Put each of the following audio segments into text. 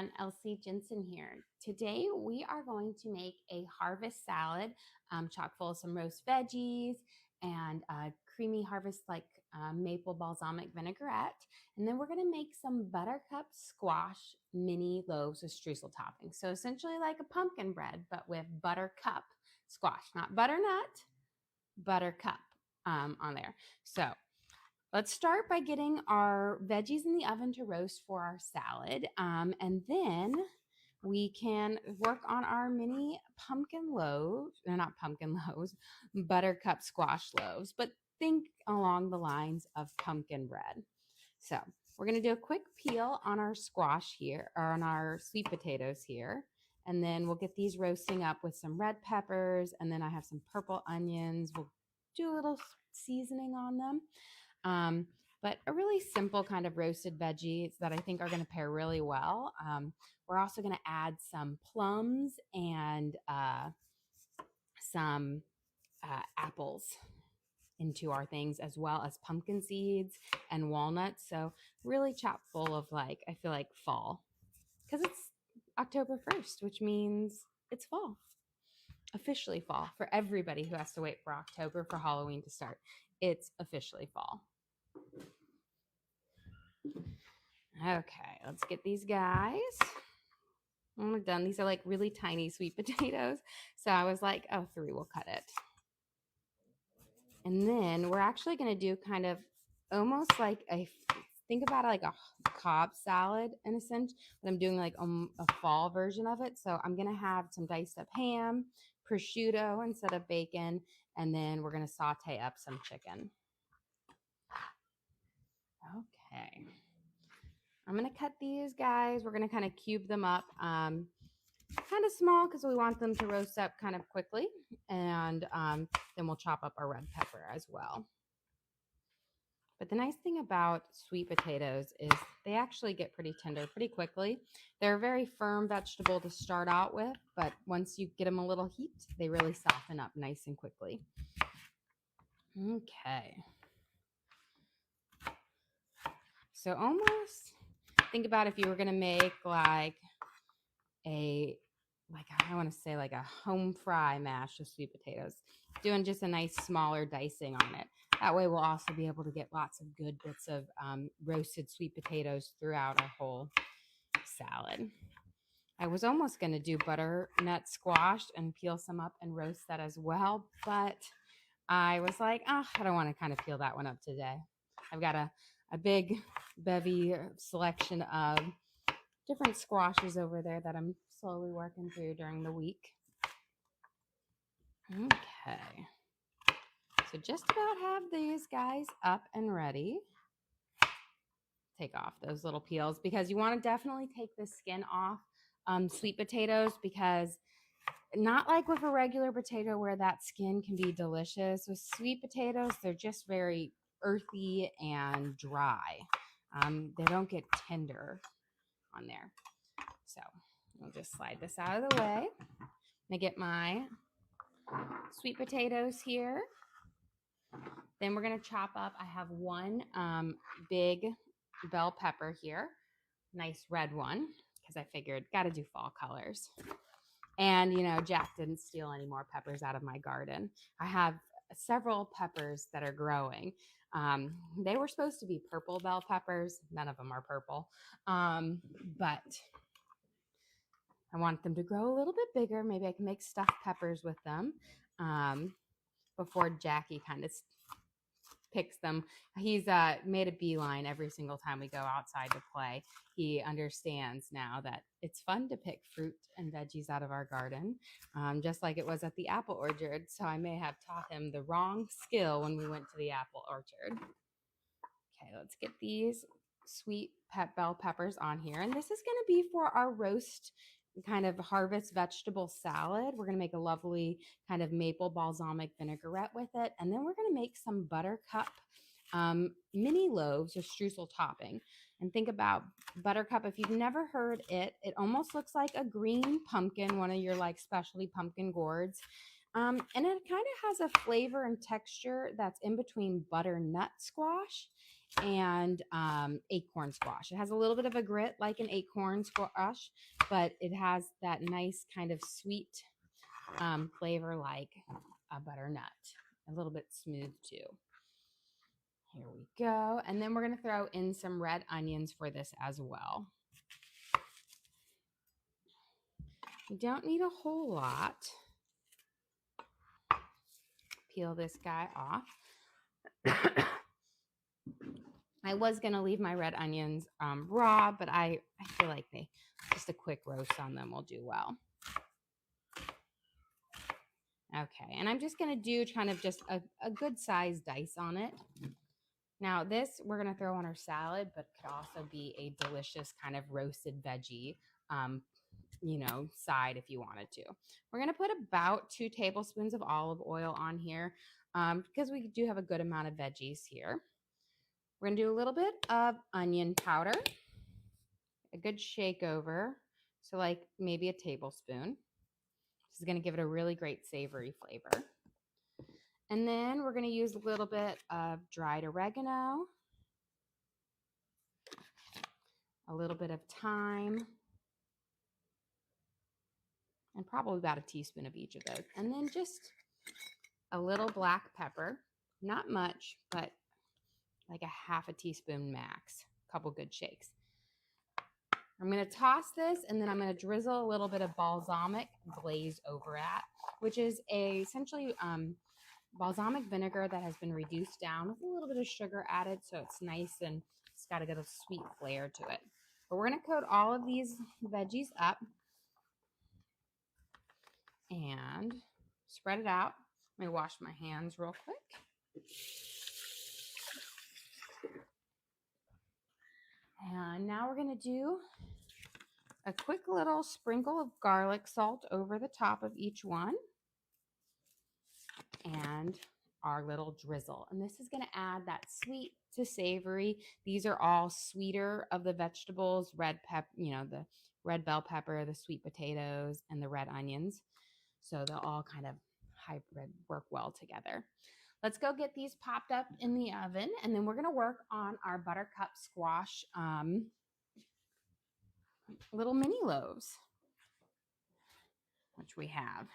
everyone, Elsie Jensen here. Today we are going to make a harvest salad chock full of some roast veggies and creamy harvest like maple balsamic vinaigrette. And then we're going to make some buttercup squash mini loaves with streusel topping. So essentially like a pumpkin bread, but with buttercup squash, not butternut, buttercup on there. So let's start by getting our veggies in the oven to roast for our salad. And then we can work on our mini pumpkin loaves. They're not pumpkin loaves, buttercup squash loaves, but think along the lines of pumpkin bread. So we're going to do a quick peel on our squash here, or on our sweet potatoes here. And then we'll get these roasting up with some red peppers. And then I have some purple onions. We'll do a little seasoning on them. But a really simple kind of roasted veggies that I think are going to pair really well. We're also going to add some plums and some apples into our things, as well as pumpkin seeds and walnuts. So really chock full of I feel like fall, because it's October 1st, which means it's fall. Officially fall for everybody who has to wait for October for Halloween to start. It's officially fall. Okay, let's get these guys. We're done. These are like really tiny sweet potatoes. So I was like, oh, 3 will cut it. And then we're actually going to do kind of almost like think about it like a Cobb salad in a sense, but I'm doing like a fall version of it. So I'm going to have some diced up ham, prosciutto instead of bacon, and then we're going to saute up some chicken. Okay. I'm going to cut these guys. We're going to kind of cube them up kind of small because we want them to roast up kind of quickly. And then we'll chop up our red pepper as well. But the nice thing about sweet potatoes is they actually get pretty tender pretty quickly. They're a very firm vegetable to start out with, but once you get them a little heat, they really soften up nice and quickly. Okay. So almost think about if you were going to make I want to say like a home fry mash of sweet potatoes, doing just a nice smaller dicing on it. That way we'll also be able to get lots of good bits of roasted sweet potatoes throughout our whole salad. I was almost going to do butternut squash and peel some up and roast that as well, but I was like, I don't want to kind of peel that one up today. I've got a big bevy selection of different squashes over there that I'm slowly working through during the week. Okay. So just about have these guys up and ready. Take off those little peels because you want to definitely take the skin off sweet potatoes, because not like with a regular potato where that skin can be delicious. With sweet potatoes, they're just very earthy and dry. They don't get tender on there. So I'll just slide this out of the way. I'm going to get my sweet potatoes here. Then we're going to chop up. I have one big bell pepper here. Nice red one, because I figured got to do fall colors. And, Jack didn't steal any more peppers out of my garden. I have several peppers that are growing. They were supposed to be purple bell peppers. None of them are purple. But I want them to grow a little bit bigger. Maybe I can make stuffed peppers with them before Jackie kind of picks them. He's made a beeline every single time we go outside to play. He understands now that it's fun to pick fruit and veggies out of our garden, just like it was at the apple orchard. So I may have taught him the wrong skill when we went to the apple orchard. Okay, let's get these sweet bell peppers on here. And this is going to be for our roast kind of harvest vegetable salad. We're going to make a lovely kind of maple balsamic vinaigrette with it. And then we're going to make some buttercup mini loaves with streusel topping. And think about buttercup. If you've never heard it, it almost looks like a green pumpkin, one of your specialty pumpkin gourds. And it kind of has a flavor and texture that's in between butternut squash and acorn squash. It has a little bit of a grit like an acorn squash, but it has that nice kind of sweet flavor like a butternut. A little bit smooth too. Here we go. And then we're going to throw in some red onions for this as well. You don't need a whole lot. Peel this guy off. I was going to leave my red onions raw, but I feel like just a quick roast on them will do well. Okay, and I'm just going to do kind of just a good size dice on it. Now this we're going to throw on our salad, but could also be a delicious kind of roasted veggie, side if you wanted to. We're going to put about 2 tablespoons of olive oil on here because we do have a good amount of veggies here. We're going to do a little bit of onion powder, a good shake over, so like maybe a tablespoon. This is going to give it a really great savory flavor. And then we're going to use a little bit of dried oregano, a little bit of thyme, and probably about a teaspoon of each of those. And then just a little black pepper, not much, but like a half a teaspoon max, a couple good shakes. I'm going to toss this, and then I'm going to drizzle a little bit of balsamic glaze over it, which is essentially balsamic vinegar that has been reduced down with a little bit of sugar added, so it's nice and it's got a good sweet flair to it. But we're going to coat all of these veggies up and spread it out. Let me wash my hands real quick. And now we're going to do a quick little sprinkle of garlic salt over the top of each one. And our little drizzle. And this is going to add that sweet to savory. These are all sweeter of the vegetables, red pepper, the red bell pepper, the sweet potatoes, and the red onions. So they'll all kind of hybrid work well together. Let's go get these popped up in the oven, and then we're going to work on our buttercup squash little mini loaves, which we have.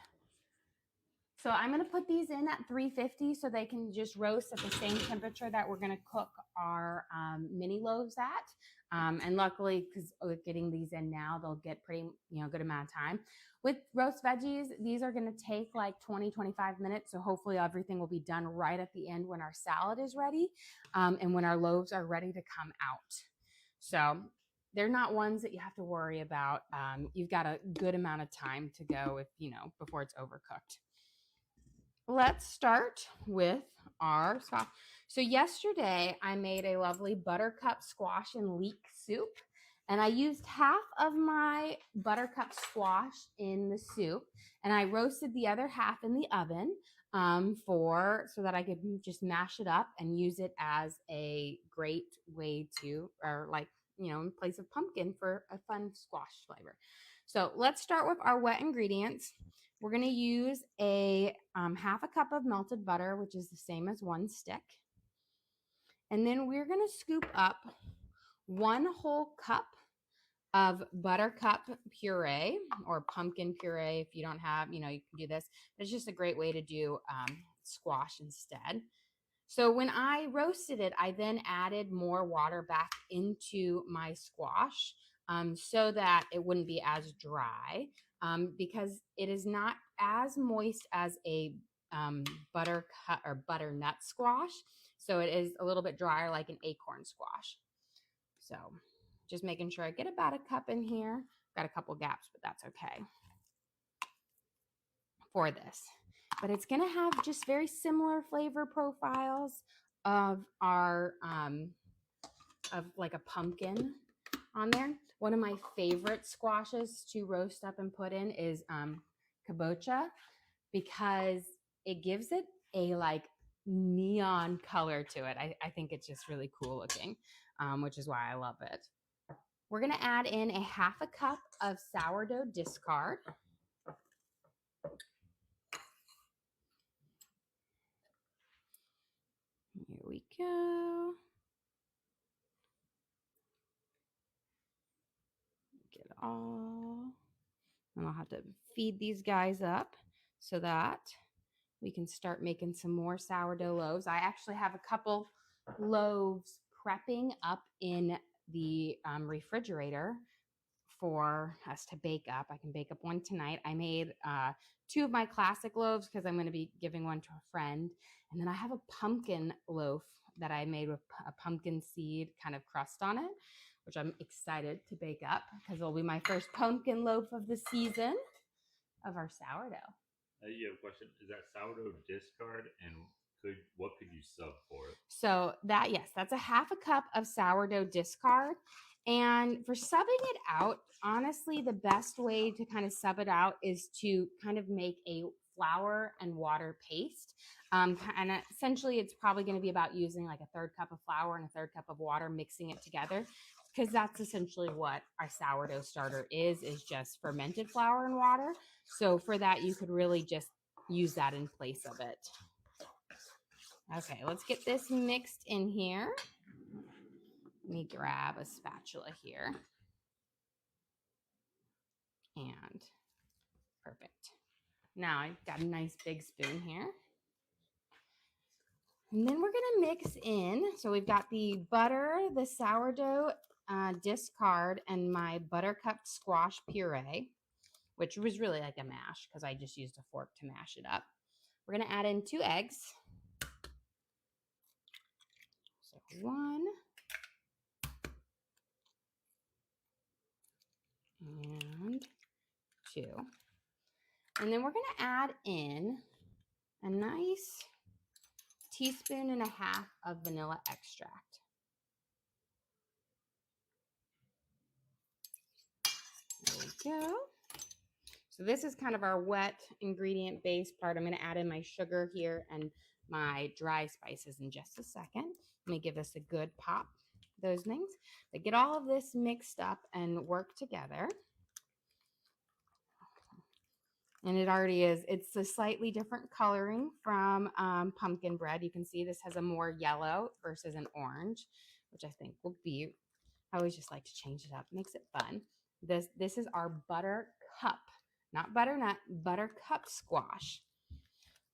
So I'm going to put these in at 350 so they can just roast at the same temperature that we're going to cook our mini loaves at. And luckily, because with getting these in now, they'll get pretty, good amount of time. With roast veggies, these are going to take like 20-25 minutes. So hopefully everything will be done right at the end when our salad is ready and when our loaves are ready to come out. So they're not ones that you have to worry about. You've got a good amount of time to go before it's overcooked. Let's start with our squash. So yesterday I made a lovely buttercup squash and leek soup, and I used half of my buttercup squash in the soup, and I roasted the other half in the oven so that I could just mash it up and use it as a great way to, in place of pumpkin for a fun squash flavor. So let's start with our wet ingredients. We're going to use a half a cup of melted butter, which is the same as 1 stick. And then we're going to scoop up 1 whole cup of buttercup puree or pumpkin puree. If you don't have, you can do this. It's just a great way to do squash instead. So when I roasted it, I then added more water back into my squash so that it wouldn't be as dry because it is not as moist as a buttercup or butternut squash. So it is a little bit drier like an acorn squash. So just making sure I get about a cup in here. Got a couple gaps, but that's okay for this. But it's going to have just very similar flavor profiles of our, of like a pumpkin on there. One of my favorite squashes to roast up and put in is kabocha because it gives it a like neon color to it. I think it's just really cool looking, which is why I love it. We're going to add in a half a cup of sourdough discard. Here we go. all. And I'll have to feed these guys up so that we can start making some more sourdough loaves. I actually have a couple loaves prepping up in the refrigerator for us to bake up. I can bake up one tonight. I made 2 of my classic loaves because I'm going to be giving one to a friend. And then I have a pumpkin loaf that I made with a pumpkin seed kind of crust on it, which I'm excited to bake up because it'll be my first pumpkin loaf of the season of our sourdough. You have a question? Is that sourdough discard, and what could you sub for it? So that, yes, that's a half a cup of sourdough discard. And for subbing it out, honestly, the best way to kind of sub it out is to kind of make a flour and water paste. And essentially, it's probably going to be about using like a 1/3 cup of flour and a 1/3 cup of water, mixing it together, because that's essentially what our sourdough starter is just fermented flour and water. So for that, you could really just use that in place of it. Okay, let's get this mixed in here. Let me grab a spatula here. And perfect. Now I've got a nice big spoon here. And then we're going to mix in. So we've got the butter, the sourdough discard, and my Buttercup squash puree, which was really like a mash because I just used a fork to mash it up. We're going to add in 2 eggs. So 1. And 2. And then we're going to add in a nice 1.5 teaspoons of vanilla extract. There we go. So this is kind of our wet ingredient base part. I'm going to add in my sugar here and my dry spices in just a second. Let me give this a good pop, those things. But get all of this mixed up and work together. And it already is. It's a slightly different coloring from pumpkin bread. You can see this has a more yellow versus an orange, which I think will be, I always just like to change it up. Makes it fun. This is our Buttercup, not butternut, Buttercup squash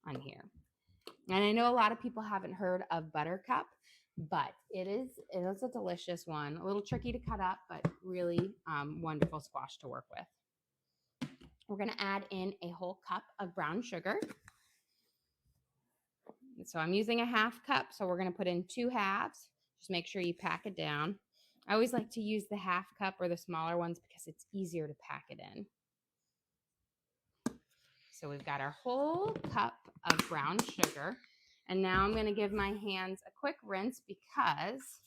on here. And I know a lot of people haven't heard of Buttercup, but it is a delicious one. A little tricky to cut up, but really wonderful squash to work with. We're going to add in a whole cup of brown sugar. So I'm using a 1/2 cup, so we're going to put in 2 halves. Just make sure you pack it down. I always like to use the 1/2 cup or the smaller ones because it's easier to pack it in. So we've got our whole cup of brown sugar. And now I'm going to give my hands a quick rinse because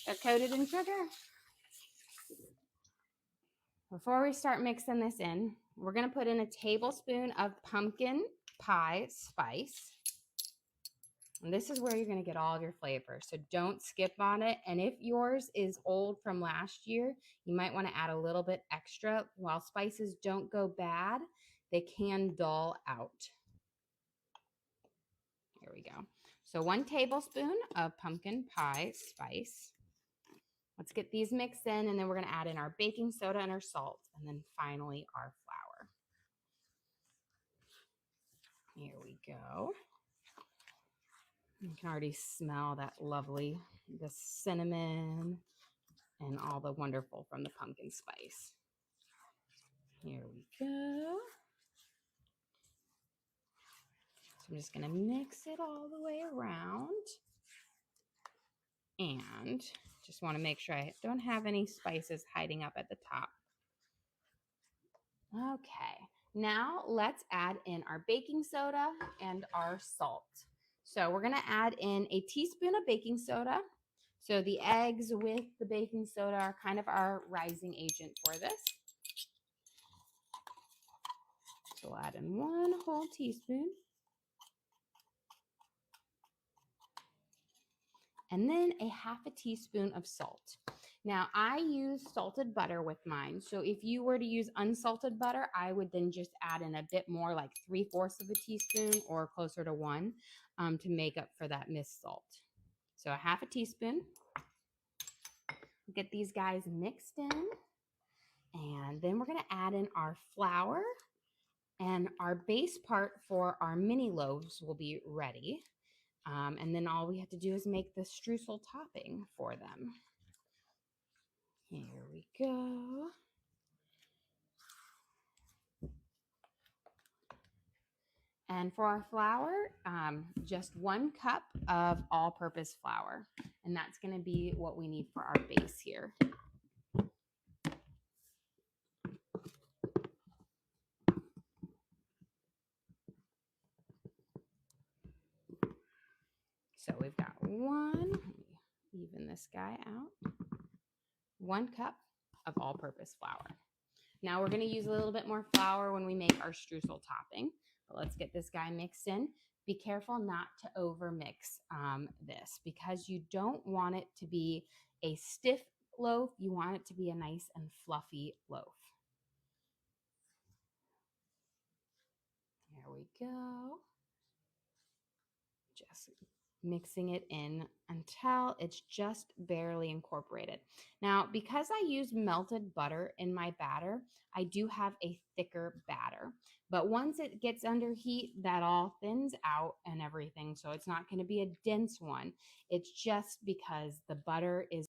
they're coated in sugar. Before we start mixing this in, we're going to put in a tablespoon of pumpkin pie spice. And this is where you're going to get all of your flavors. So don't skip on it. And if yours is old from last year, you might want to add a little bit extra. While spices don't go bad, they can dull out. Here we go. So 1 tablespoon of pumpkin pie spice. Let's get these mixed in, and then we're going to add in our baking soda and our salt, and then finally our flour. Here we go. You can already smell that lovely, the cinnamon and all the wonderful from the pumpkin spice. Here we go. So I'm just going to mix it all the way around. And just want to make sure I don't have any spices hiding up at the top. Okay, now let's add in our baking soda and our salt. So we're going to add in a teaspoon of baking soda. So the eggs with the baking soda are kind of our rising agent for this. So we'll add in 1 whole teaspoon. And then a 1/2 teaspoon of salt. Now, I use salted butter with mine. So if you were to use unsalted butter, I would then just add in a bit more, like 3/4 of a teaspoon or closer to 1 to make up for that missed salt. So a 1/2 teaspoon. Get these guys mixed in. then we're going to add in our flour, and our base part for our mini loaves will be ready. And then all we have to do is make the streusel topping for them. Here we go. And for our flour, just 1 cup of all-purpose flour. And that's going to be what we need for our base here. So we've got let me even this guy out, 1 cup of all-purpose flour. Now we're going to use a little bit more flour when we make our streusel topping, but let's get this guy mixed in. Be careful not to over mix this, because you don't want it to be a stiff loaf. You want it to be a nice and fluffy loaf. There we go. Just mixing it in until it's just barely incorporated. Now, because I use melted butter in my batter, I do have a thicker batter. But once it gets under heat, that all thins out and everything. So it's not going to be a dense one. It's just because the butter is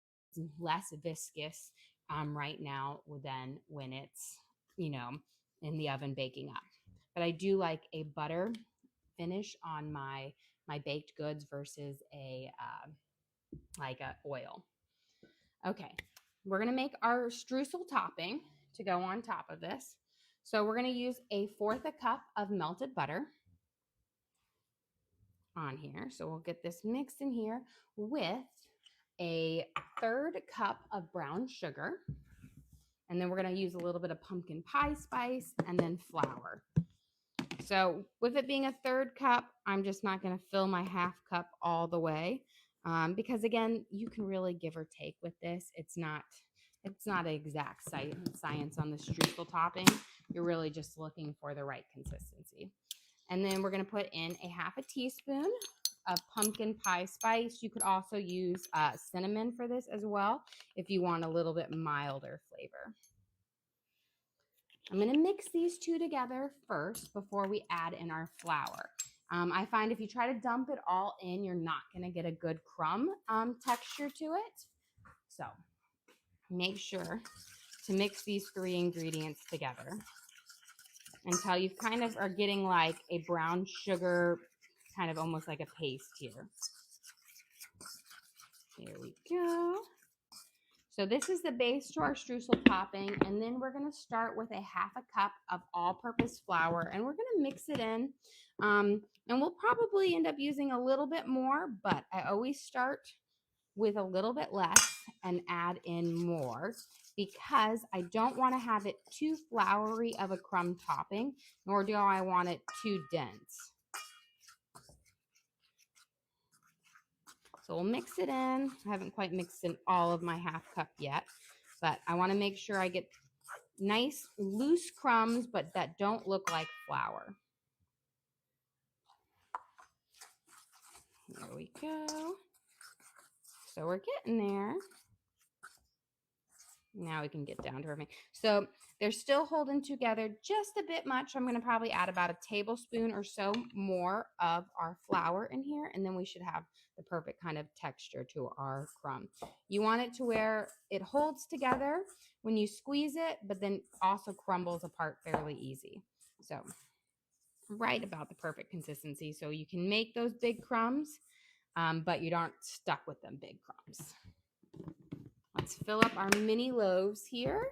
less viscous right now than when it's, in the oven baking up. But I do like a butter finish on my baked goods versus a oil. Okay, we're gonna make our streusel topping to go on top of this. So we're gonna use 1/4 cup of melted butter on here. So we'll get this mixed in here with 1/3 cup of brown sugar. And then we're gonna use a little bit of pumpkin pie spice and then flour. So with it being 1/3 cup, I'm just not going to fill my 1/2 cup all the way, because again, you can really give or take with this. It's not an exact science on the streusel topping. You're really just looking for the right consistency. And then we're going to put in 1/2 teaspoon of pumpkin pie spice. You could also use cinnamon for this as well if you want a little bit milder flavor. I'm going to mix these two together first before we add in our flour. I find if you try to dump it all in, you're not going to get a good crumb texture to it. So make sure to mix these 3 ingredients together until you kind of are getting like a brown sugar, kind of almost like a paste here. There we go. So this is the base to our streusel topping, and then we're going to start with 1/2 cup of all-purpose flour, and we're going to mix it in, and we'll probably end up using a little bit more, but I always start with a little bit less and add in more, because I don't want to have it too floury of a crumb topping, nor do I want it too dense. So we'll mix it in. I haven't quite mixed in all of my 1/2 cup yet, but I want to make sure I get nice loose crumbs, but that don't look like flour. There we go. So we're getting there. Now we can get down to everything. So they're still holding together just a bit much. I'm going to probably add about 1 tablespoon or so more of our flour in here, and then we should have the perfect kind of texture to our crumb. You want it to where it holds together when you squeeze it, but then also crumbles apart fairly easy. So right about the perfect consistency, so you can make those big crumbs, but you aren't stuck with them big crumbs. Let's fill up our mini loaves here.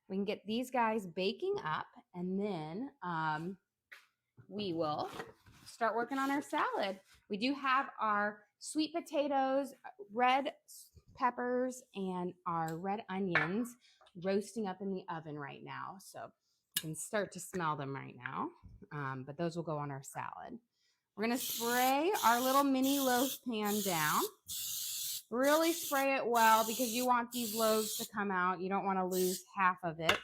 We can get these guys baking up, and then we will start working on our salad. We do have our sweet potatoes, red peppers, and our red onions roasting up in the oven right now. So you can start to smell them right now, but those will go on our salad. We're going to spray our little mini loaf pan down. Really spray it well, because you want these loaves to come out. You don't want to lose half of it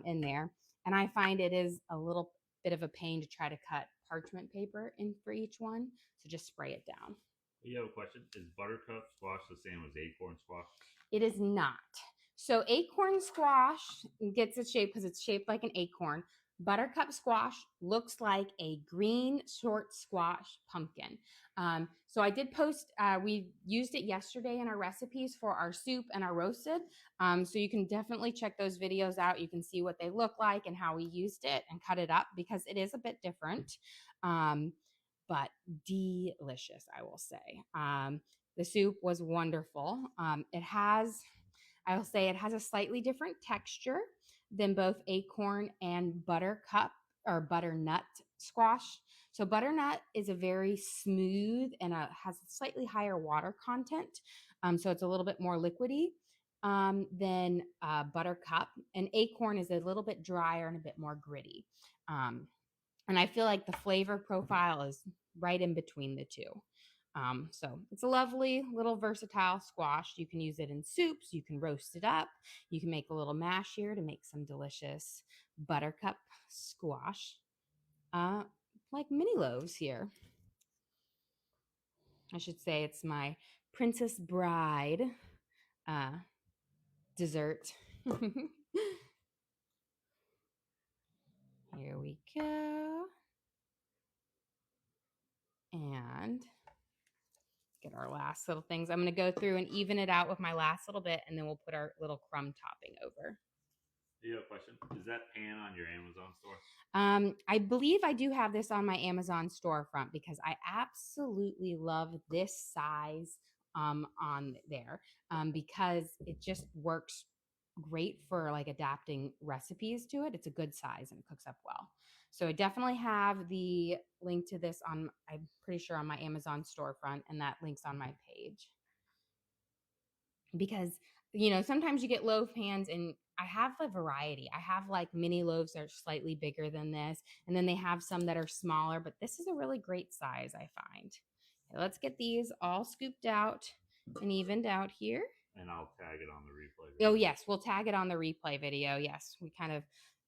in there. And I find it is a little bit of a pain to try to cut parchment paper in for each one. So just spray it down. You have a question? Is Buttercup squash the same as acorn squash? It is not. So acorn squash gets its shape because it's shaped like an acorn. Buttercup squash looks like a green short squash pumpkin. So I did post, we used it yesterday in our recipes for our soup and our roasted. So you can definitely check those videos out. You can see what they look like and how we used it and cut it up because it is a bit different, but delicious, I will say. The soup was wonderful. I will say it has a slightly different texture than both acorn and buttercup or butternut squash. So butternut is a very smooth and has a slightly higher water content. So it's a little bit more liquidy than buttercup. And acorn is a little bit drier and a bit more gritty. And I feel like the flavor profile is right in between the two. So it's a lovely little versatile squash. You can use it in soups. You can roast it up. You can make a little mash here to make some delicious buttercup squash, like mini loaves here. I should say it's my Princess Bride dessert. Here we go. And get our last little things. I'm going to go through and even it out with my last little bit, and then we'll put our little crumb topping over. You have a question? Is that pan on your Amazon store? I believe I do have this on my Amazon storefront because I absolutely love this size on there because it just works great for like adapting recipes to it. It's a good size and it cooks up well. So I definitely have the link to this on, I'm pretty sure, on my Amazon storefront, and that link's on my page. Because, sometimes you get loaf pans and I have a variety. I have like mini loaves that are slightly bigger than this, and then they have some that are smaller, but this is a really great size, I find. Okay, let's get these all scooped out and evened out here. And I'll tag it on the replay video. Oh, yes, we'll tag it on the replay video. Yes, we kind of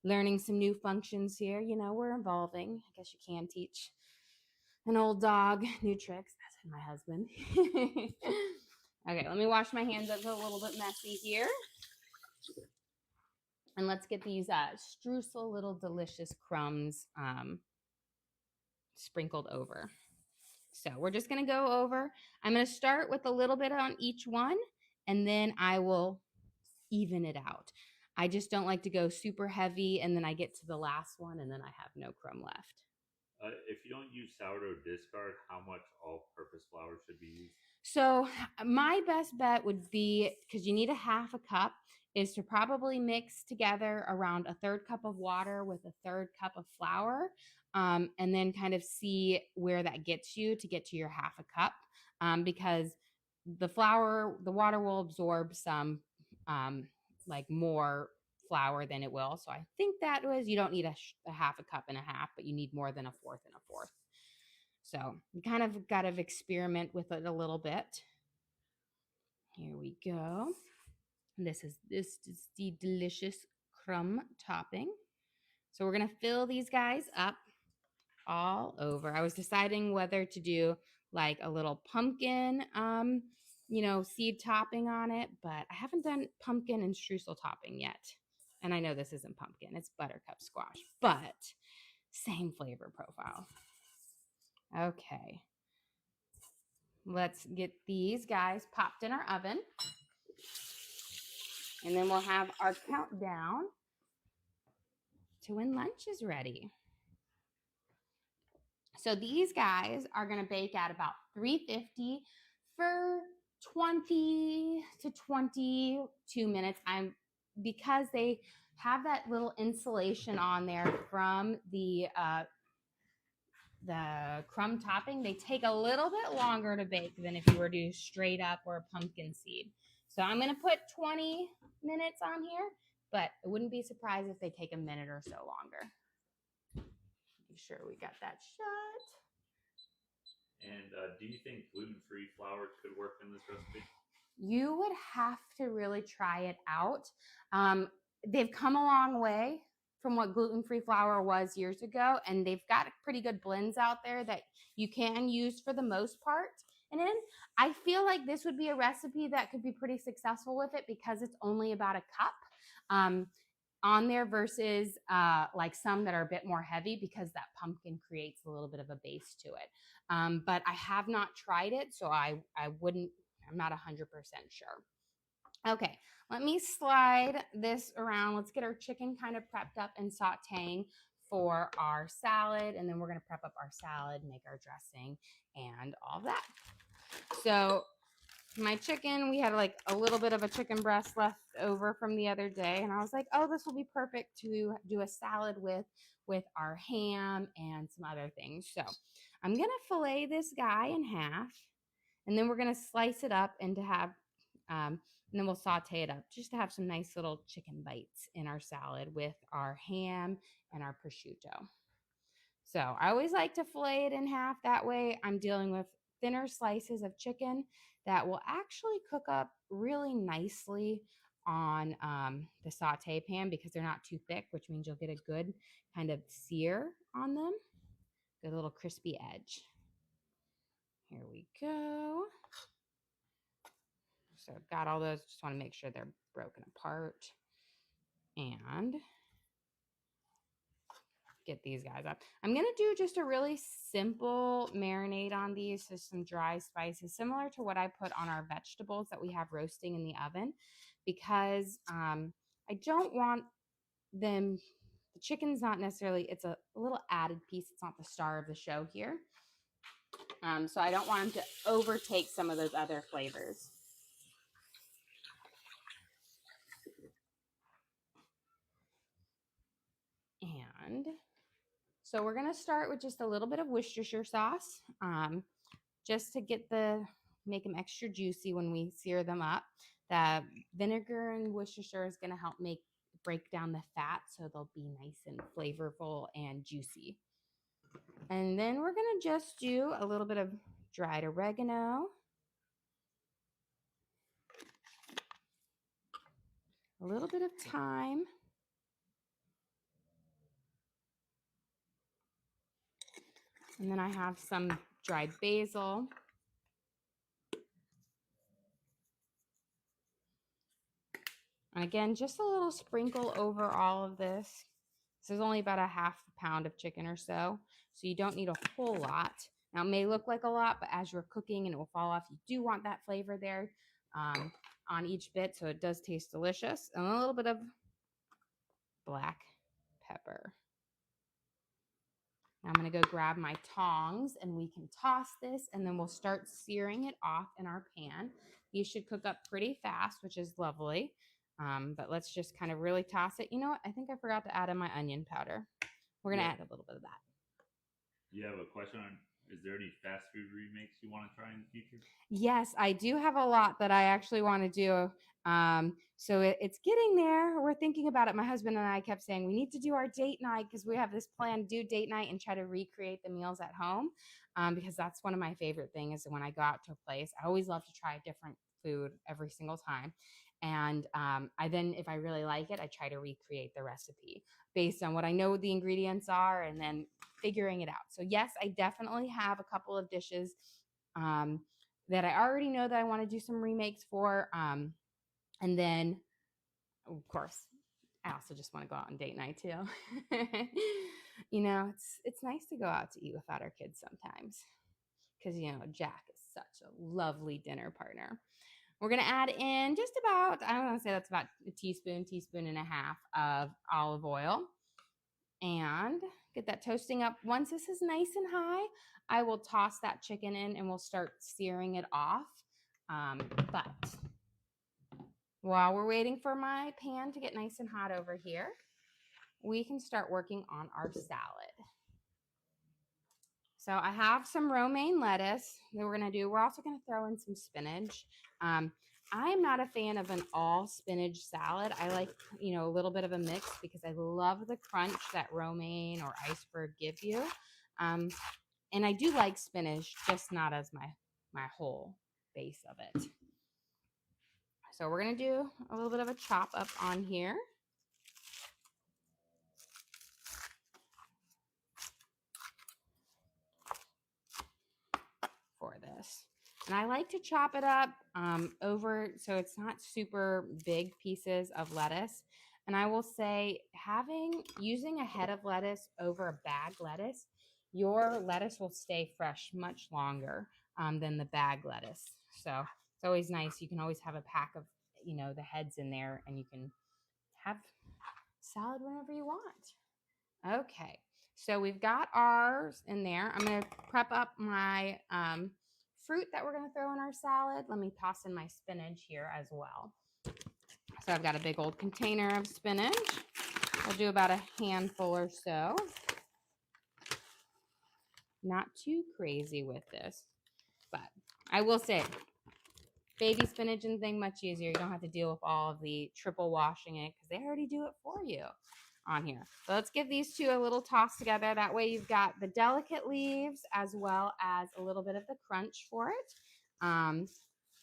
learning some new functions here. We're evolving. I guess you can teach an old dog new tricks. That's my husband. Okay, let me wash my hands. It's a little bit messy here. And let's get these Streusel little delicious crumbs sprinkled over. So we're just going to go over. I'm going to start with a little bit on each one, and then I will even it out. I just don't like to go super heavy, and then I get to the last one, and then I have no crumb left. If you don't use sourdough discard, how much all-purpose flour should be used? So my best bet would be, because you need a half a cup, is to probably mix together around a third cup of water with a third cup of flour, and then kind of see where that gets you to get to your half a cup, because the water will absorb some like more flour than it will. So I think that was, you don't need a half a cup and a half, but you need more than a fourth and a fourth. So you kind of got to experiment with it a little bit. Here we go. This is the delicious crumb topping. So we're going to fill these guys up all over. I was deciding whether to do like a little pumpkin, seed topping on it, but I haven't done pumpkin and streusel topping yet. And I know this isn't pumpkin, it's buttercup squash, but same flavor profile. Okay. Let's get these guys popped in our oven. And then we'll have our countdown to when lunch is ready. So these guys are going to bake at about 350 for 20 to 22 minutes. Because they have that little insulation on there from the crumb topping, they take a little bit longer to bake than if you were to do straight up or a pumpkin seed. So I'm going to put 20 minutes on here, but I wouldn't be surprised if they take a minute or so longer. Make sure we got that shut. And do you think gluten-free flour could work in this recipe? You would have to really try it out. They've come a long way from what gluten-free flour was years ago, and they've got pretty good blends out there that you can use for the most part. in. I feel like this would be a recipe that could be pretty successful with it because it's only about a cup on there versus like some that are a bit more heavy because that pumpkin creates a little bit of a base to it. But I have not tried it, so I'm not 100% sure. Okay, let me slide this around. Let's get our chicken kind of prepped up and sauteing for our salad, and then we're going to prep up our salad, make our dressing, and all that. So my chicken, we had like a little bit of a chicken breast left over from the other day, and I was like, oh, this will be perfect to do a salad with our ham and some other things. So I'm going to fillet this guy in half, and then we're going to slice it up and and then we'll saute it up just to have some nice little chicken bites in our salad with our ham and our prosciutto. So I always like to fillet it in half. That way I'm dealing with thinner slices of chicken that will actually cook up really nicely on the saute pan because they're not too thick, which means you'll get a good kind of sear on them. Good little crispy edge. Here we go. So I've got all those. Just want to make sure they're broken apart. And get these guys up. I'm going to do just a really simple marinade on these. So some dry spices, similar to what I put on our vegetables that we have roasting in the oven, because I don't want them, the chicken's not necessarily, it's a little added piece. It's not the star of the show here. So I don't want them to overtake some of those other flavors. And so we're going to start with just a little bit of Worcestershire sauce, just to make them extra juicy when we sear them up. The vinegar and Worcestershire is going to help break down the fat so they'll be nice and flavorful and juicy. And then we're going to just do a little bit of dried oregano, a little bit of thyme, and then I have some dried basil. And again, just a little sprinkle over all of this. This is only about a half pound of chicken or so you don't need a whole lot. Now, it may look like a lot, but as you're cooking and it will fall off, you do want that flavor there on each bit, so it does taste delicious. And a little bit of black pepper. Now I'm going to go grab my tongs, and we can toss this, and then we'll start searing it off in our pan. These should cook up pretty fast, which is lovely. But let's just kind of really toss it. You know what? I think I forgot to add in my onion powder. We're going to add a little bit of that. You have a question on, is there any fast food remakes you want to try in the future? Yes, I do have a lot that I actually want to do. So it's getting there. We're thinking about it. My husband and I kept saying we need to do our date night because we have this plan to do date night and try to recreate the meals at home. Because that's one of my favorite things. When I go out to a place, I always love to try different food every single time. And I then, if I really like it, I try to recreate the recipe based on what I know the ingredients are and then figuring it out. So yes, I definitely have a couple of dishes that I already know that I want to do some remakes for. And then, of course, I also just want to go out on date night too. You know, it's nice to go out to eat without our kids sometimes because, you know, Jack is such a lovely dinner partner. We're going to add in just about, I don't want to say that's about a teaspoon and a half of olive oil and get that toasting up. Once this is nice and high, I will toss that chicken in and we'll start searing it off. But while we're waiting for my pan to get nice and hot over here, we can start working on our salad. So I have some romaine lettuce that we're going to do. We're also going to throw in some spinach. I'm not a fan of an all spinach salad. I like, you know, a little bit of a mix because I love the crunch that romaine or iceberg give you. And I do like spinach, just not as my whole base of it. So we're going to do a little bit of a chop up on here. For this. And I like to chop it up over so it's not super big pieces of lettuce. And I will say using a head of lettuce over a bag lettuce, your lettuce will stay fresh much longer than the bag lettuce. So it's always nice. You can always have a pack of, the heads in there and you can have salad whenever you want. Okay, so we've got ours in there. I'm gonna prep up my fruit that we're gonna throw in our salad. Let me toss in my spinach here as well. So I've got a big old container of spinach. I'll do about a handful or so. Not too crazy with this, but I will say baby spinach and thing much easier. You don't have to deal with all of the triple washing it because they already do it for you on here. So let's give these two a little toss together. That way you've got the delicate leaves as well as a little bit of the crunch for it.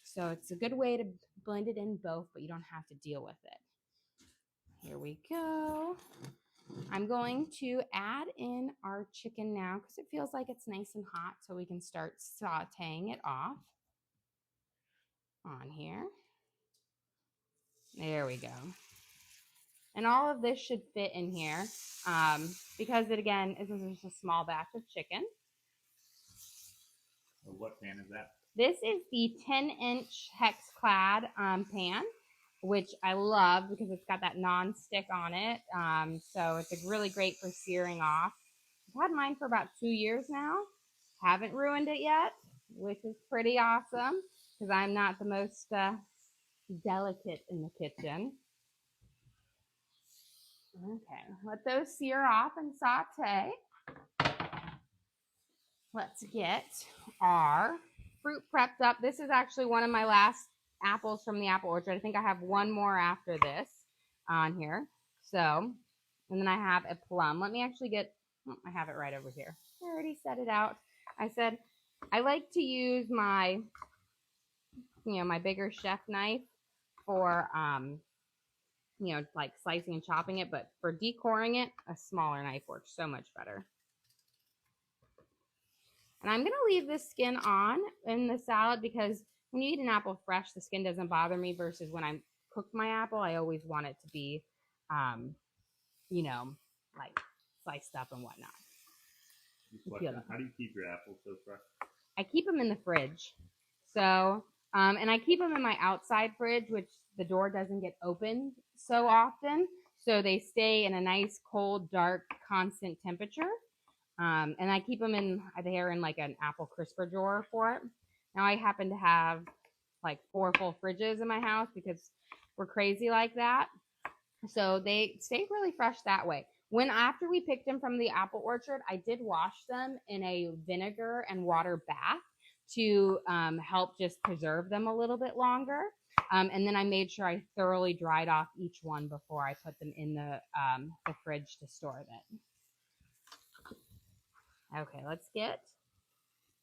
So it's a good way to blend it in both, but you don't have to deal with it. Here we go. I'm going to add in our chicken now because it feels like it's nice and hot so we can start sauteing it off on here. There we go. And all of this should fit in here because this is just a small batch of chicken. What pan is that? This is the 10-inch hex-clad pan, which I love because it's got that non-stick on it. So it's really great for searing off. I've had mine for about 2 years now. Haven't ruined it yet, which is pretty awesome because I'm not the most delicate in the kitchen. Okay, let those sear off and saute. Let's get our fruit prepped up. This is actually one of my last apples from the apple orchard. I think I have one more after this on here. So, and then I have a plum. Let me actually I have it right over here. I already set it out. I said, I like to use my, my bigger chef knife for, like slicing and chopping it, but for decoring it, a smaller knife works so much better. And I'm going to leave this skin on in the salad because when you eat an apple fresh, the skin doesn't bother me versus when I cook my apple, I always want it to be, like sliced up and whatnot. How do you keep your apples so fresh? I keep them in the fridge. So, and I keep them in my outside fridge, which the door doesn't get opened so often. So they stay in a nice, cold, dark, constant temperature. And I keep them in like an apple crisper drawer for it. Now I happen to have like 4 full fridges in my house because we're crazy like that. So they stay really fresh that way. After we picked them from the apple orchard, I did wash them in a vinegar and water bath to help just preserve them a little bit longer. And then I made sure I thoroughly dried off each one before I put them in the fridge to store them. Okay, let's get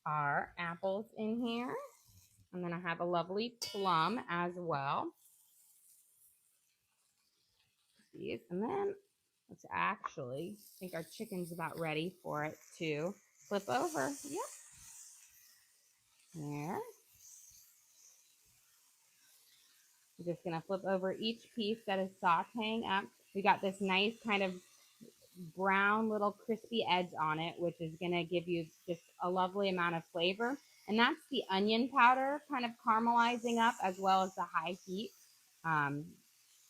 our apples in here. And then I have a lovely plum as well. These, and then let's I think our chicken's about ready for it to flip over. Yep. There. I'm just going to flip over each piece that is sauteing up. We got this nice kind of brown little crispy edge on it, which is going to give you just a lovely amount of flavor. And that's the onion powder kind of caramelizing up as well as the high heat,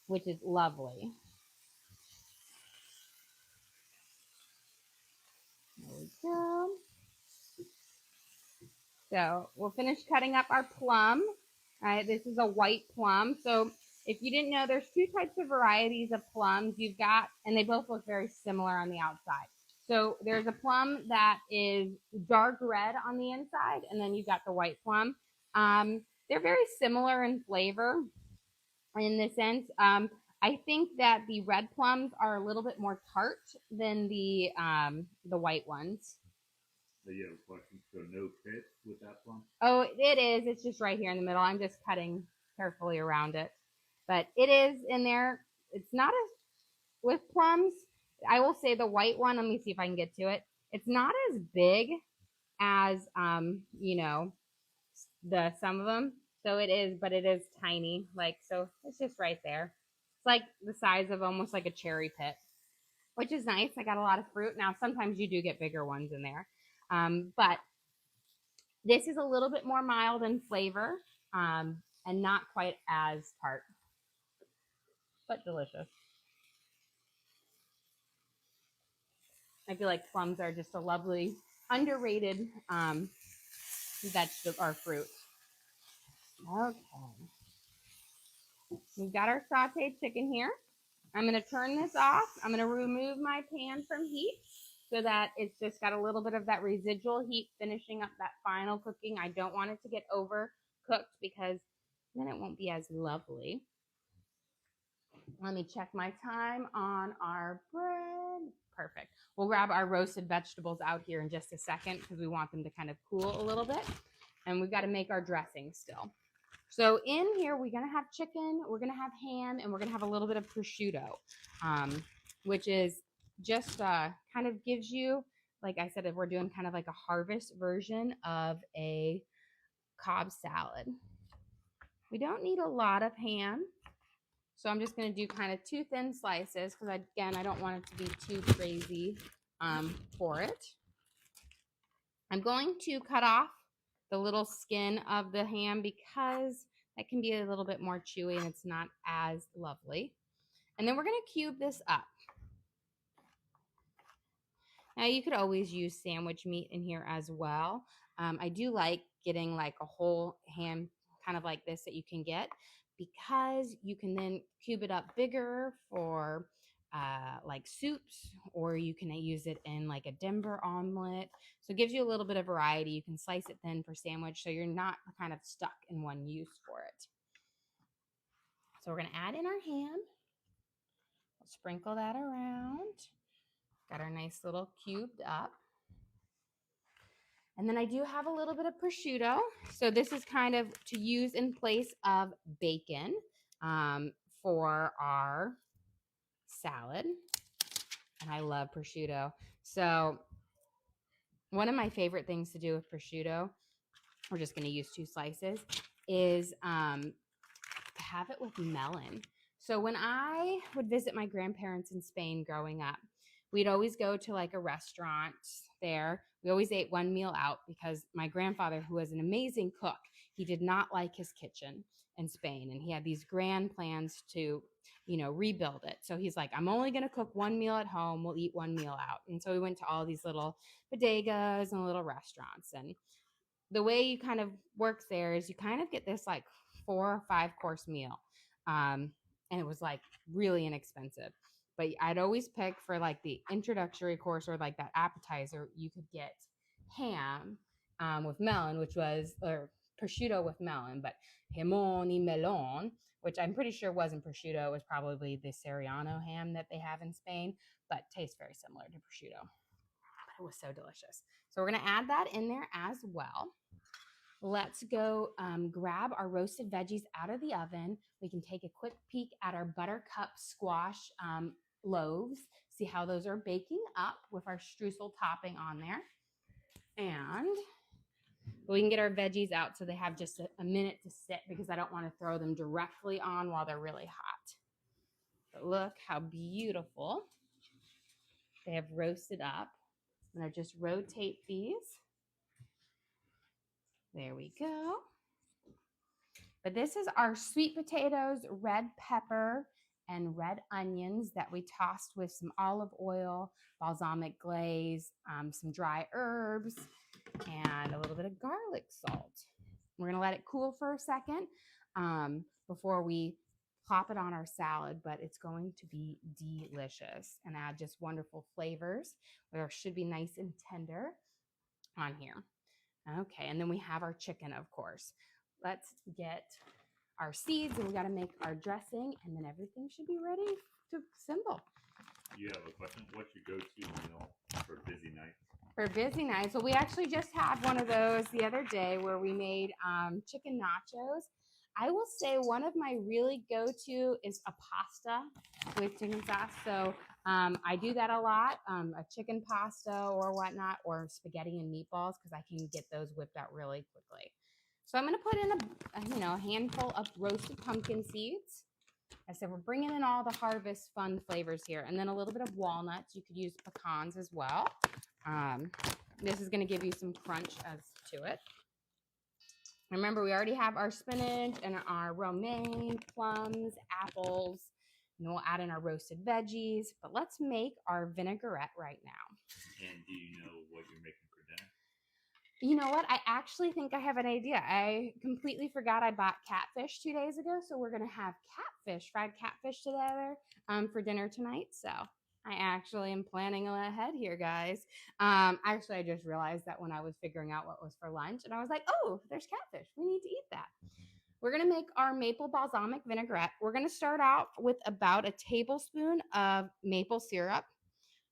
which is lovely. There we go. So we'll finish cutting up our plum. This is a white plum. So if you didn't know, there's 2 types of varieties of plums. You've got, and they both look very similar on the outside. So there's a plum that is dark red on the inside, and then you've got the white plum. They're very similar in flavor in this sense. I think that the red plums are a little bit more tart than the white ones. So you have a question. So no pit with that plum? Oh, it is. It's just right here in the middle. I'm just cutting carefully around it. But it is in there. It's not as with plums. I will say the white one, let me see if I can get to it. It's not as big as, some of them. So it is, but it is tiny. Like, so it's just right there. It's like the size of almost like a cherry pit, which is nice. I got a lot of fruit. Now, sometimes you do get bigger ones in there. But this is a little bit more mild in flavor and not quite as tart, but delicious. I feel like plums are just a lovely, underrated vegetable or fruit. Okay. We've got our sauteed chicken here. I'm going to turn this off. I'm going to remove my pan from heat so that it's just got a little bit of that residual heat finishing up that final cooking. I don't want it to get overcooked because then it won't be as lovely. Let me check my time on our bread. Perfect. We'll grab our roasted vegetables out here in just a second because we want them to kind of cool a little bit. And we've got to make our dressing still. So in here, we're going to have chicken, we're going to have ham, and we're going to have a little bit of prosciutto, which is just kind of gives you, like I said, if we're doing kind of like a harvest version of a Cobb salad. We don't need a lot of ham. So I'm just going to do kind of 2 thin slices because, again, I don't want it to be too crazy for it. I'm going to cut off the little skin of the ham because that can be a little bit more chewy and it's not as lovely. And then we're going to cube this up. Now you could always use sandwich meat in here as well. I do like getting like a whole ham kind of like this that you can get because you can then cube it up bigger for like soups, or you can use it in like a Denver omelet. So it gives you a little bit of variety. You can slice it thin for sandwich so you're not kind of stuck in one use for it. So we're going to add in our ham. We'll sprinkle that around. Got our nice little cubed up. And then I do have a little bit of prosciutto. So this is kind of to use in place of bacon for our salad. And I love prosciutto. So one of my favorite things to do with prosciutto, we're just going to use 2 slices, is to have it with melon. So when I would visit my grandparents in Spain growing up, we'd always go to like a restaurant there. We always ate one meal out because my grandfather, who was an amazing cook, he did not like his kitchen in Spain. And he had these grand plans to, rebuild it. So he's like, I'm only going to cook one meal at home. We'll eat one meal out. And so we went to all these little bodegas and little restaurants. And the way you kind of work there is you kind of get this like 4 or 5 course meal. And it was like really inexpensive. But I'd always pick for like the introductory course or like that appetizer, you could get ham with melon, or prosciutto with melon, but jamon y melon, which I'm pretty sure wasn't prosciutto. It was probably the Serrano ham that they have in Spain, but tastes very similar to prosciutto. But it was so delicious. So we're going to add that in there as well. Let's go grab our roasted veggies out of the oven. We can take a quick peek at our Buttercup squash loaves, see how those are baking up with our streusel topping on there. And we can get our veggies out so they have just a minute to sit because I don't want to throw them directly on while they're really hot. But look how beautiful they have roasted up. I'm going to just rotate these. There we go. But this is our sweet potatoes, red pepper, and red onions that we tossed with some olive oil, balsamic glaze, some dry herbs, and a little bit of garlic salt. We're going to let it cool for a second before we plop it on our salad, but it's going to be delicious and add just wonderful flavors. It should be nice and tender on here. Okay, and then we have our chicken, of course. Let's get our seeds and we got to make our dressing and then everything should be ready to assemble. You have a question? What's your go-to meal for busy nights? For busy nights, well, we actually just had one of those the other day where we made chicken nachos. I will say one of my really go-to is a pasta with chicken sauce. So I do that a lot, a chicken pasta or whatnot, or spaghetti and meatballs because I can get those whipped out really quickly. So I'm going to put in a handful of roasted pumpkin seeds. I said we're bringing in all the harvest fun flavors here, and then a little bit of walnuts. You could use pecans as well. This is going to give you some crunch as to it. Remember, we already have our spinach and our romaine, plums, apples, and we'll add in our roasted veggies. But let's make our vinaigrette right now. And do you know what you're making for dinner? You know what? I actually think I have an idea. I completely forgot I bought catfish 2 days ago, so we're going to have fried catfish together for dinner tonight. So I actually am planning ahead here, guys. Actually, I just realized that when I was figuring out what was for lunch, and I was like, oh, there's catfish. We need to eat that. We're going to make our maple balsamic vinaigrette. We're going to start out with about a tablespoon of maple syrup.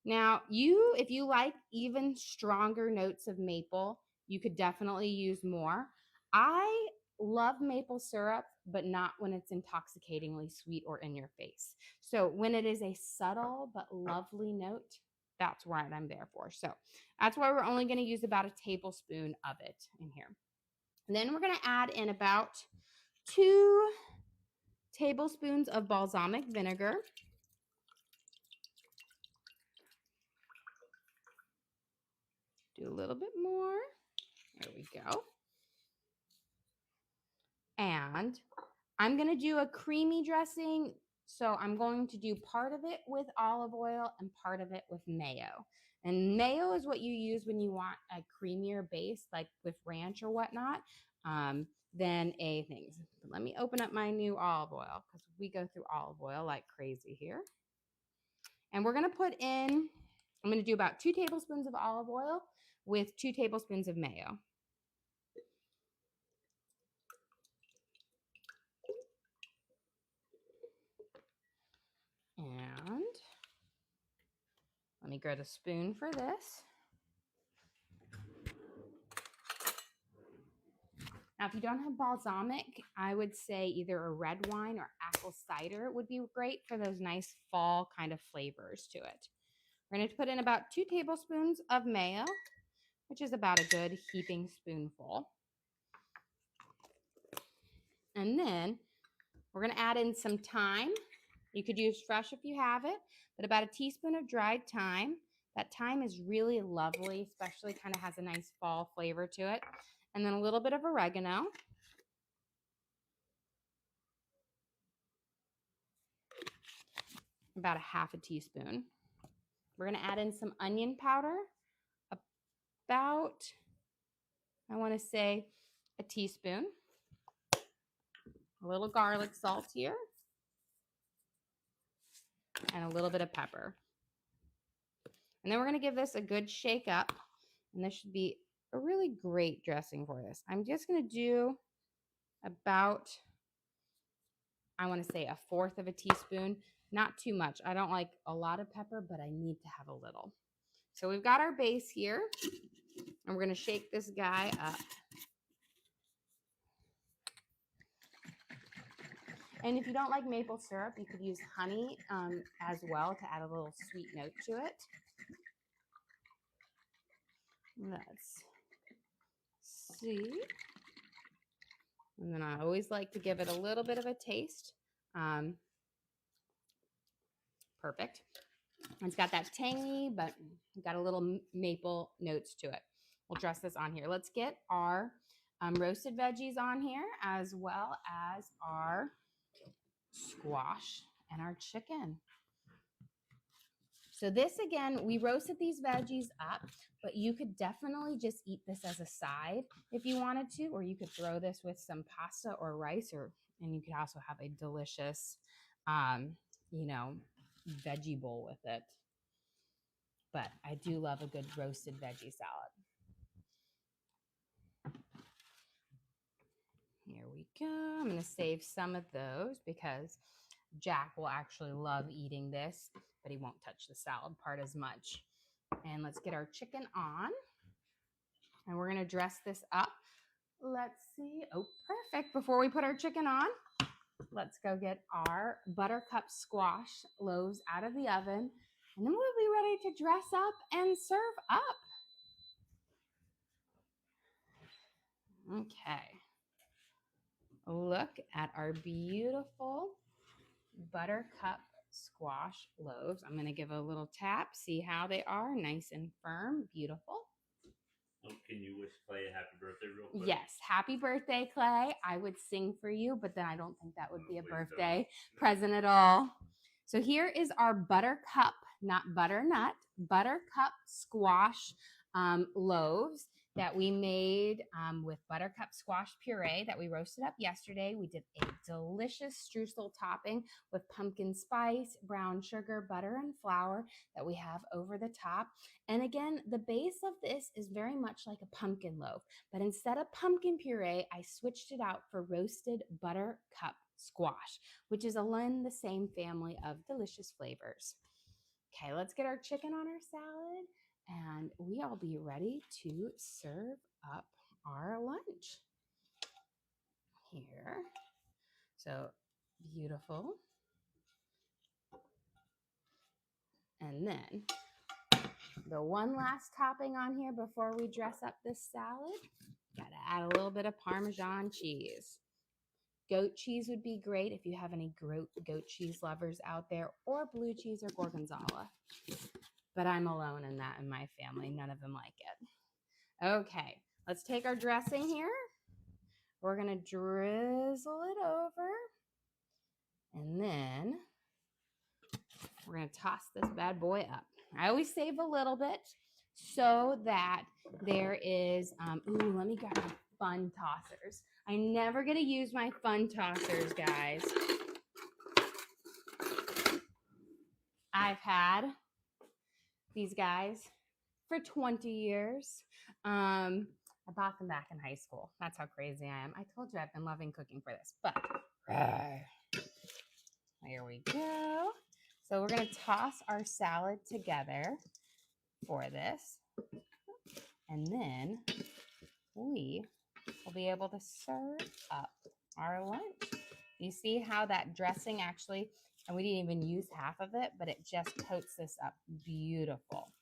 Now, if you like even stronger notes of maple, you could definitely use more. I love maple syrup, but not when it's intoxicatingly sweet or in your face. So when it is a subtle but lovely note, that's what I'm there for. So that's why we're only going to use about a tablespoon of it in here. And then we're going to add in about 2 tablespoons of balsamic vinegar. Do a little bit more. There we go. And I'm going to do a creamy dressing. So I'm going to do part of it with olive oil and part of it with mayo. And mayo is what you use when you want a creamier base, like with ranch or whatnot, than a thing. But let me open up my new olive oil because we go through olive oil like crazy here. And we're going to put in, I'm going to do about 2 tablespoons of olive oil with 2 tablespoons of mayo. And let me grab a spoon for this. Now, if you don't have balsamic, I would say either a red wine or apple cider would be great for those nice fall kind of flavors to it. We're going to put in about 2 tablespoons of mayo, which is about a good heaping spoonful. And then we're going to add in some thyme. You could use fresh if you have it, but about a teaspoon of dried thyme. That thyme is really lovely, especially kind of has a nice fall flavor to it. And then a little bit of oregano. About a half a teaspoon. We're going to add in some onion powder, about, I want to say, a teaspoon. A little garlic salt here. And a little bit of pepper. And then we're going to give this a good shake up. And this should be a really great dressing for this. I'm just going to do about, I want to say, 1/4 of a teaspoon. Not too much. I don't like a lot of pepper, but I need to have a little. So we've got our base here. And we're going to shake this guy up. And if you don't like maple syrup, you could use honey as well to add a little sweet note to it. Let's see. And then I always like to give it a little bit of a taste. Perfect. It's got that tangy, but got a little maple notes to it. We'll dress this on here. Let's get our roasted veggies on here, as well as our squash and our chicken. So this, again, we roasted these veggies up, but you could definitely just eat this as a side if you wanted to, or you could throw this with some pasta or rice, and you could also have a delicious, veggie bowl with it. But I do love a good roasted veggie salad. Here we go. I'm going to save some of those because Jack will actually love eating this, but he won't touch the salad part as much. And let's get our chicken on. And we're going to dress this up. Let's see. Oh, perfect. Before we put our chicken on, let's go get our Buttercup squash loaves out of the oven. And then we'll be ready to dress up and serve up. Okay. look at our beautiful Buttercup squash loaves. I'm going to give a little tap, see how they are, nice and firm, beautiful. Oh, can you wish Clay a happy birthday real quick? Yes, happy birthday, Clay. I would sing for you, but then I don't think that would be a Please birthday don't. present at all. So here is our Buttercup, not butternut, Buttercup squash loaves that we made with Buttercup squash puree that we roasted up yesterday. We did a delicious streusel topping with pumpkin spice, brown sugar, butter, and flour that we have over the top. And again, the base of this is very much like a pumpkin loaf, but instead of pumpkin puree, I switched it out for roasted Buttercup squash, which is in the same family of delicious flavors. Okay, let's get our chicken on our salad and we'll be ready to serve up our lunch here. So beautiful. And then the one last topping on here before we dress up this salad, gotta add a little bit of Parmesan cheese. Goat cheese would be great if you have any goat cheese lovers out there, or blue cheese or gorgonzola. But I'm alone in that in my family. None of them like it. Okay, let's take our dressing here. We're going to drizzle it over. And then we're going to toss this bad boy up. I always save a little bit so that there is, ooh, let me grab my fun tossers. I never get to use my fun tossers, guys. I've had these guys for 20 years. I bought them back in high school. That's how crazy I am. I told you I've been loving cooking for this, but here we go. So we're going to toss our salad together for this. And then we will be able to serve up our lunch. You see how that dressing actually, and we didn't even use half of it, but it just coats this up beautiful.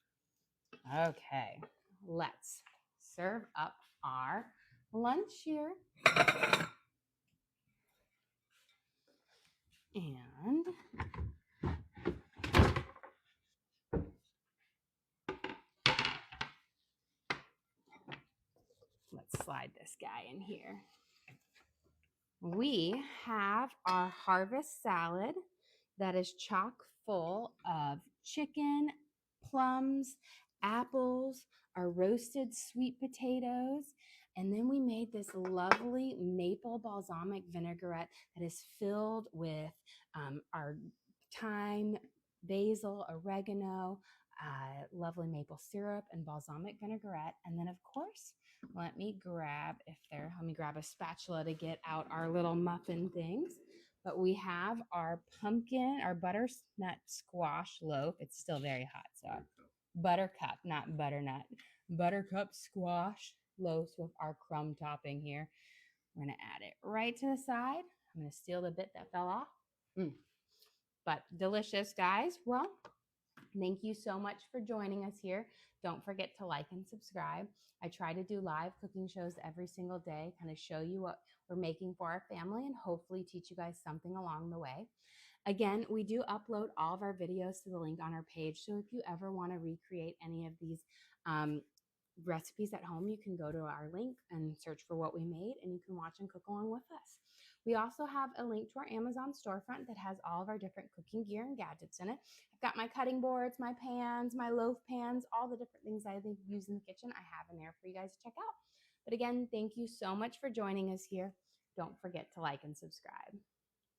Okay, let's serve up our lunch here. And let's slide this guy in here. We have our harvest salad that is chock full of chicken, plums, apples, our roasted sweet potatoes, and then we made this lovely maple balsamic vinaigrette that is filled with our thyme, basil, oregano, lovely maple syrup, and balsamic vinaigrette. And then, of course, let me grab a spatula to get out our little muffin things. But we have our butternut squash loaf. It's still very hot, so buttercup, not butternut. Buttercup squash loaves with our crumb topping here. We're gonna add it right to the side. I'm gonna steal the bit that fell off. But delicious, guys. Well, thank you so much for joining us here. Don't forget to like and subscribe. I try to do live cooking shows every single day, kind of show you what we're making for our family and hopefully teach you guys something along the way. Again, we do upload all of our videos to the link on our page. So if you ever want to recreate any of these recipes at home, you can go to our link and search for what we made and you can watch and cook along with us. We also have a link to our Amazon storefront that has all of our different cooking gear and gadgets in it. I've got my cutting boards, my pans, my loaf pans, all the different things I use in the kitchen I have in there for you guys to check out. But again, thank you so much for joining us here. Don't forget to like and subscribe.